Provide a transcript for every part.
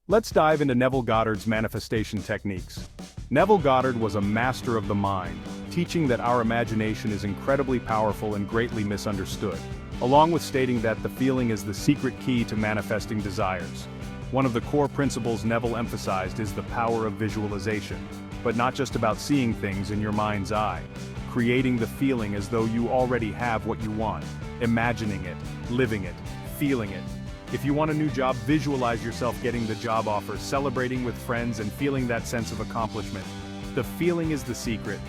Let's dive into Neville Goddard's manifestation techniques. Neville Goddard was a master of the mind, teaching that our imagination is incredibly powerful and greatly misunderstood, along with stating that the feeling is the secret key to manifesting desires. One of the core principles Neville emphasized is the power of visualization, but not just about seeing things in your mind's eye. Creating the feeling as though you already have what you want, imagining it, living it, feeling it. If you want a new job, visualize yourself getting the job offer, celebrating with friends and feeling that sense of accomplishment. The feeling is the secret.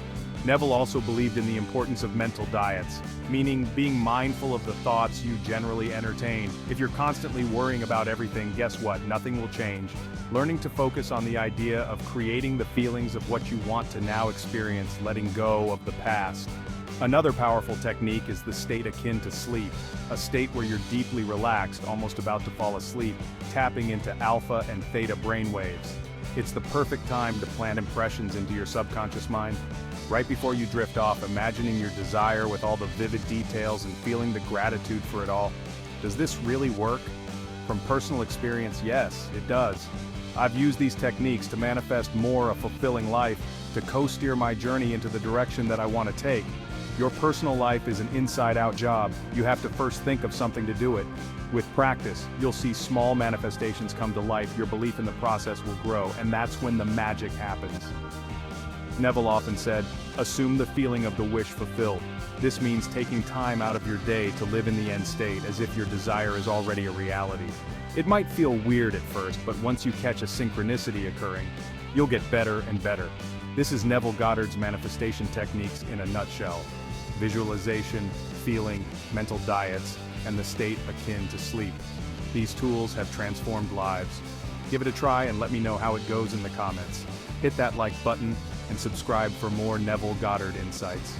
Neville also believed in the importance of mental diets, meaning being mindful of the thoughts you generally entertain. If you're constantly worrying about everything, guess what? Nothing will change. Learning to focus on the idea of creating the feelings of what you want to now experience, letting go of the past. Another powerful technique is the state akin to sleep, a state where you're deeply relaxed, almost about to fall asleep, tapping into alpha and theta brainwaves. It's the perfect time to plant impressions into your subconscious mind. Right before you drift off, imagining your desire with all the vivid details and feeling the gratitude for it all. Does this really work? From personal experience, yes, it does. I've used these techniques to manifest a fulfilling life, to co-steer my journey into the direction that I want to take. Your personal life is an inside-out job. You have to first think of something to do it. With practice, you'll see small manifestations come to life, your belief in the process will grow, and that's when the magic happens. Neville often said, assume the feeling of the wish fulfilled. This means taking time out of your day to live in the end state as if your desire is already a reality. It might feel weird at first, but once you catch a synchronicity occurring, you'll get better and better. This is Neville Goddard's manifestation techniques in a nutshell. Visualization, feeling, mental diets, and the state akin to sleep. These tools have transformed lives. Give it a try and let me know how it goes in the comments. Hit that like button and subscribe for more Neville Goddard insights.